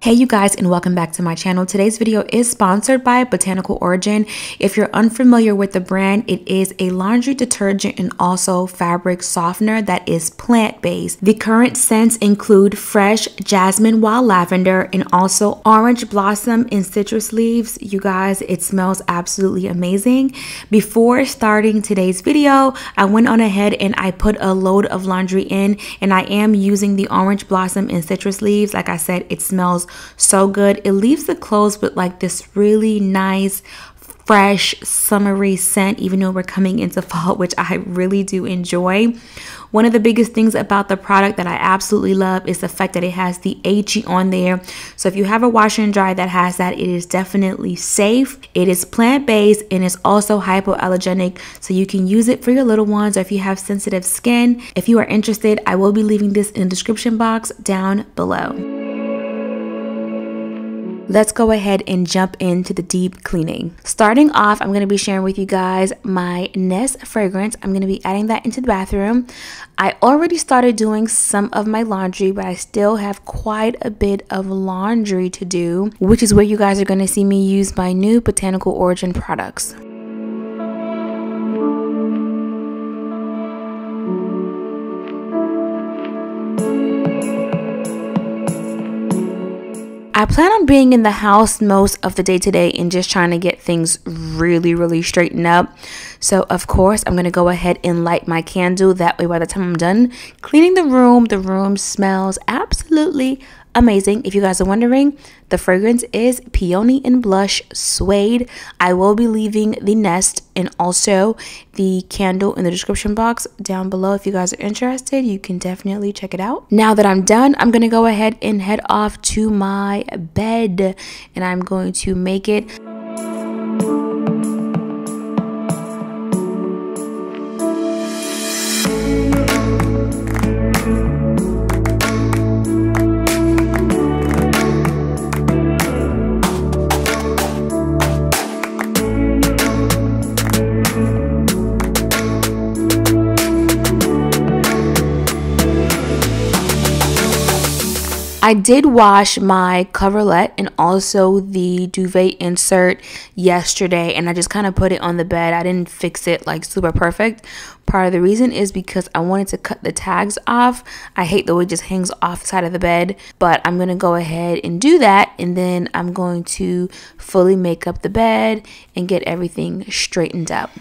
Hey you guys, and welcome back to my channel. Today's video is sponsored by Botanical Origin. If you're unfamiliar with the brand, it is a laundry detergent and also fabric softener that is plant-based. The current scents include fresh jasmine wild lavender and also orange blossom and citrus leaves. You guys, it smells absolutely amazing. Before starting today's video, I went on ahead and I put a load of laundry in, and I am using the orange blossom and citrus leaves. Like I said, it smells so good. It leaves the clothes with like this really nice fresh summery scent, even though we're coming into fall, which I really do enjoy. One of the biggest things about the product that I absolutely love is the fact that it has the HE on there. So if you have a washer and dryer that has that, it is definitely safe. It is plant-based and it's also hypoallergenic, so you can use it for your little ones or if you have sensitive skin. If you are interested, I will be leaving this in the description box down below. Let's go ahead and jump into the deep cleaning. Starting off, I'm going to be sharing with you guys my Nest fragrance. I'm going to be adding that into the bathroom. I already started doing some of my laundry, but I still have quite a bit of laundry to do, which is where you guys are going to see me use my new Botanical Origin products. I plan on being in the house most of the day today and just trying to get things really straightened up. So of course I'm going to go ahead and light my candle. That way by the time I'm done cleaning the room smells absolutely amazing. If you guys are wondering, the fragrance is Peony and Blush Suede. I will be leaving the Nest and also the candle in the description box down below. If you guys are interested, you can definitely check it out. Now that I'm done, I'm going to go ahead and head off to my bed and I'm going to make it. I did wash my coverlet and also the duvet insert yesterday, and I just kind of put it on the bed. I didn't fix it like super perfect. Part of the reason is because I wanted to cut the tags off. I hate the way it just hangs off the side of the bed, but I'm going to go ahead and do that, and then I'm going to fully make up the bed and get everything straightened up.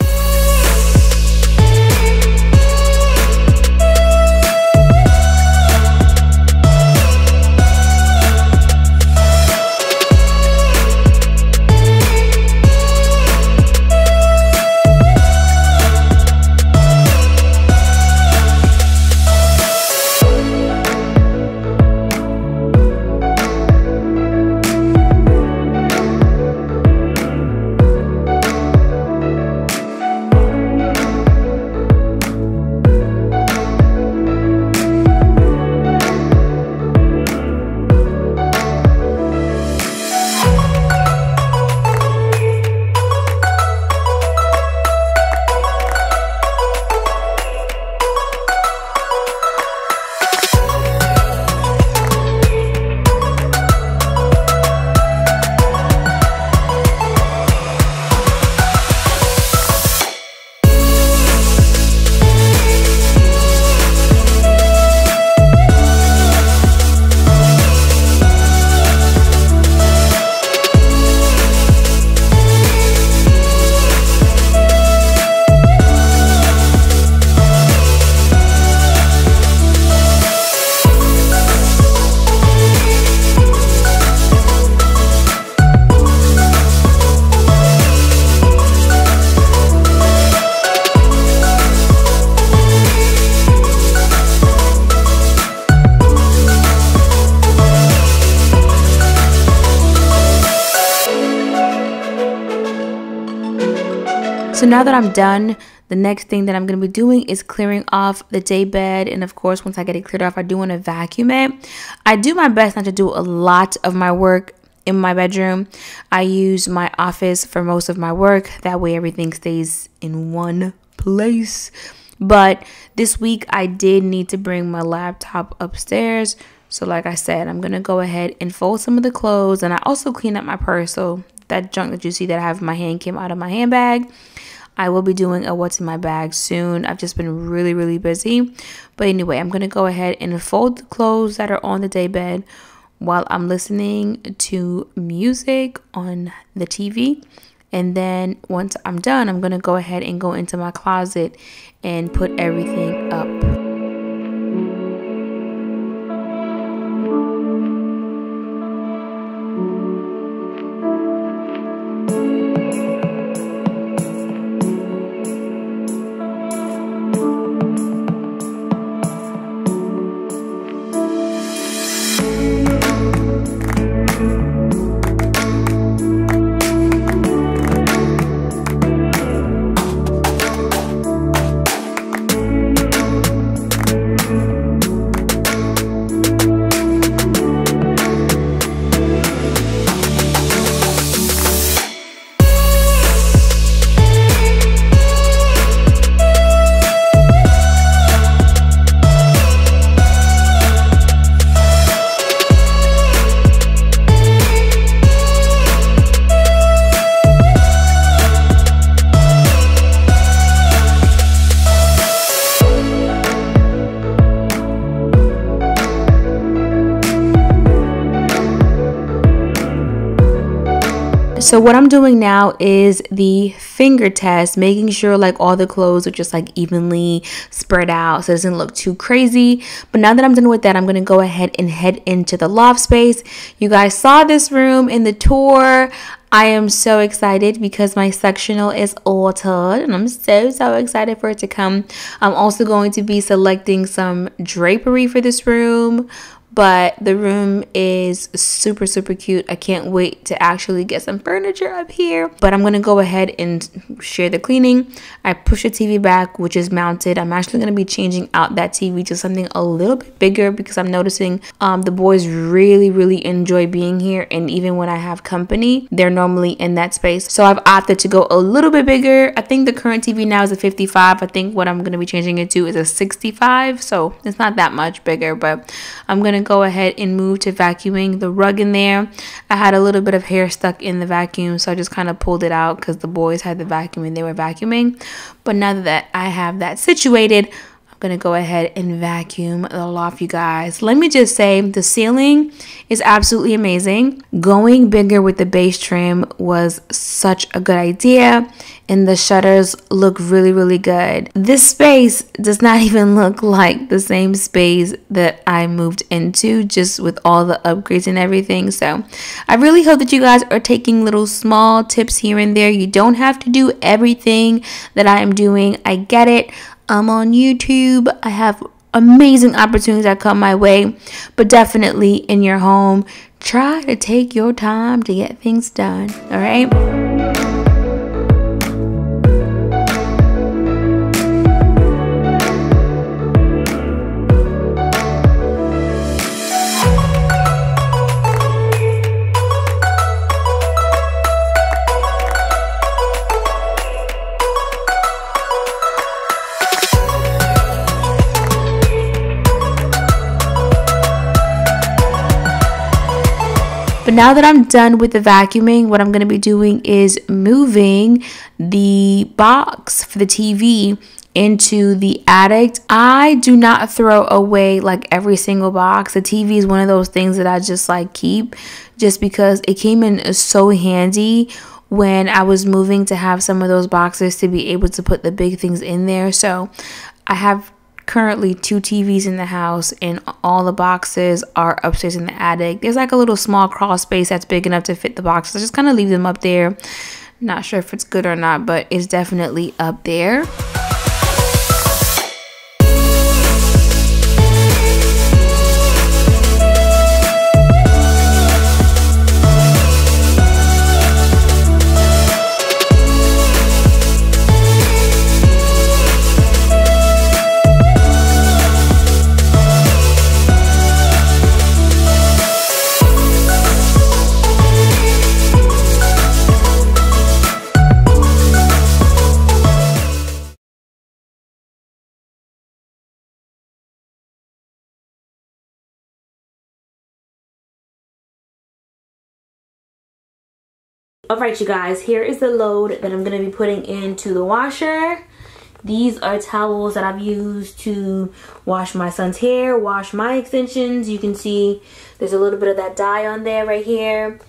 So now that I'm done, the next thing that I'm going to be doing is clearing off the day bed. And of course, once I get it cleared off, I do want to vacuum it. I do my best not to do a lot of my work in my bedroom. I use my office for most of my work. That way everything stays in one place. But this week I did need to bring my laptop upstairs So like I said, I'm going to go ahead and fold some of the clothes. And I also clean up my purse. So that junk that you see that I have in my hand came out of my handbag. I will be doing a what's in my bag soon. I've just been really busy. But anyway, I'm going to go ahead and fold the clothes that are on the day bed while I'm listening to music on the TV. And then once I'm done, I'm going to go ahead and go into my closet and put everything up. So what I'm doing now is the finger test, making sure like all the clothes are just like evenly spread out so it doesn't look too crazy. But now that I'm done with that, I'm going to go ahead and head into the loft space. You guys saw this room in the tour. I am so excited because my sectional is altered and I'm so excited for it to come. I'm also going to be selecting some drapery for this room. But the room is super cute. I can't wait to actually get some furniture up here. But I'm going to go ahead and share the cleaning. I push the TV back, which is mounted. I'm actually going to be changing out that TV to something a little bit bigger because I'm noticing the boys really enjoy being here. And even when I have company, they're normally in that space. So I've opted to go a little bit bigger. I think the current TV now is a 55. I think what I'm going to be changing it to is a 65. So it's not that much bigger, but I'm going to go ahead and move to vacuuming the rug in there. I had a little bit of hair stuck in the vacuum, so I just kind of pulled it out because the boys had the vacuum and they were vacuuming. But now that I have that situated, gonna go ahead and vacuum the loft, you guys. Let me just say the ceiling is absolutely amazing. Going bigger with the base trim was such a good idea, and the shutters look really good. This space does not even look like the same space that I moved into, just with all the upgrades and everything. So I really hope that you guys are taking little small tips here and there. You don't have to do everything that I am doing. I get it. I'm on YouTube. I have amazing opportunities that come my way, but definitely in your home, try to take your time to get things done. All right. But now that I'm done with the vacuuming, what I'm going to be doing is moving the box for the TV into the attic. I do not throw away like every single box. The TV is one of those things that I just like keep just because it came in so handy when I was moving to have some of those boxes to be able to put the big things in there. So I have currently 2 TVs in the house, and all the boxes are upstairs in the attic. There's like a little small crawl space that's big enough to fit the boxes. I just kind of leave them up there. Not sure if it's good or not, but it's definitely up there. Alright you guys, here is the load that I'm going to be putting into the washer. These are towels that I've used to wash my son's hair, wash my extensions. You can see there's a little bit of that dye on there right here.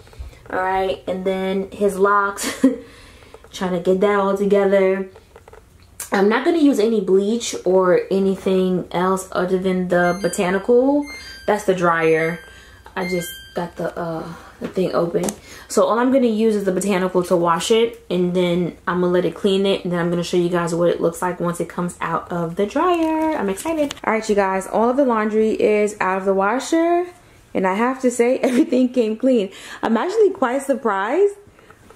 Alright, and then his locks. Trying to get that all together. I'm not going to use any bleach or anything else other than the botanical. That's the dryer. I just got the thing open. So all I'm going to use is the botanical to wash it, and then I'm going to let it clean it, and then I'm going to show you guys what it looks like once it comes out of the dryer. I'm excited. Alright you guys, all of the laundry is out of the washer, and I have to say everything came clean. I'm actually quite surprised.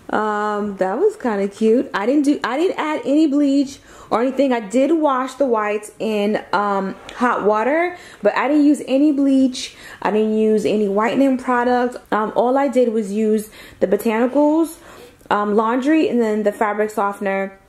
That was kind of cute. I didn't add any bleach or anything. I did wash the whites in hot water, but I didn't use any bleach. I didn't use any whitening product. All I did was use the botanicals, laundry, and then the fabric softener.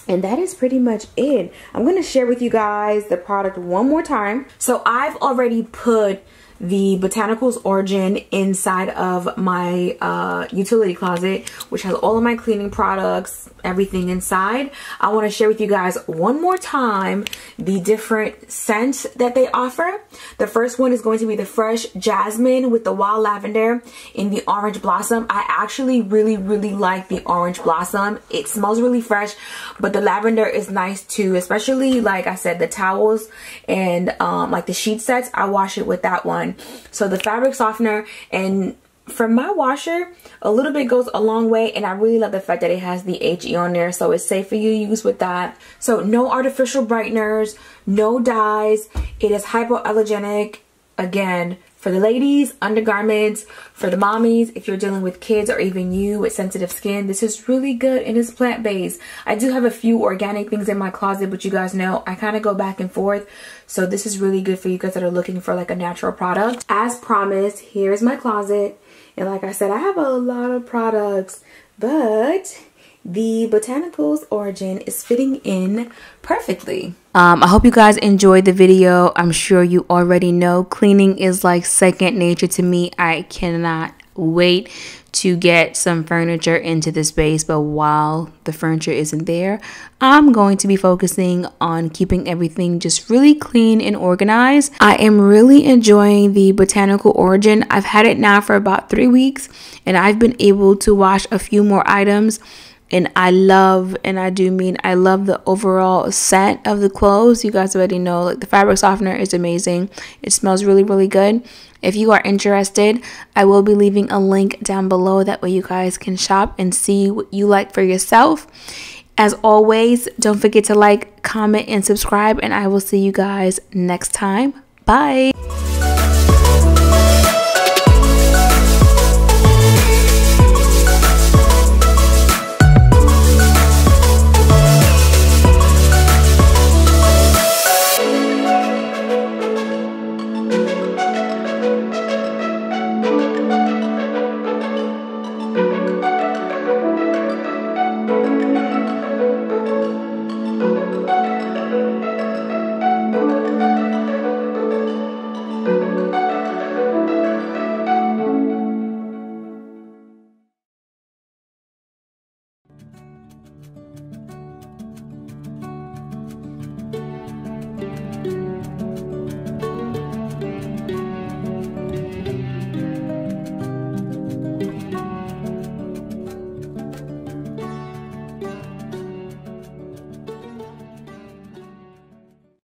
And that is pretty much it. I'm going to share with you guys the product one more time. So I've already put the Botanicals Origin inside of my utility closet, which has all of my cleaning products, everything inside. I want to share with you guys one more time the different scents that they offer. The first one is going to be the Fresh Jasmine with the Wild Lavender in the Orange Blossom. I actually really like the Orange Blossom. It smells really fresh, but the lavender is nice too, especially like I said, the towels and like the sheet sets. I wash it with that one. So the fabric softener, and for my washer, a little bit goes a long way, and I really love the fact that it has the HE on there, so it's safe for you to use with that. So no artificial brighteners, no dyes. It is hypoallergenic, again, for the ladies, undergarments, for the mommies, if you're dealing with kids or even you with sensitive skin. This is really good and it's plant-based. I do have a few organic things in my closet, but you guys know I kind of go back and forth. So this is really good for you guys that are looking for like a natural product. As promised, here's my closet. And like I said, I have a lot of products, but the Botanicals Origin is fitting in perfectly. I hope you guys enjoyed the video. I'm sure you already know cleaning is like second nature to me. I cannot wait to get some furniture into the space, but while the furniture isn't there, I'm going to be focusing on keeping everything just really clean and organized. I am really enjoying the Botanical Origin. I've had it now for about 3 weeks, and I've been able to wash a few more items. And I love, and I do mean I love, the overall scent of the clothes. You guys already know, like, the fabric softener is amazing. It smells really good. If you are interested, I will be leaving a link down below. That way you guys can shop and see what you like for yourself. As always, don't forget to like, comment, and subscribe. And I will see you guys next time. Bye.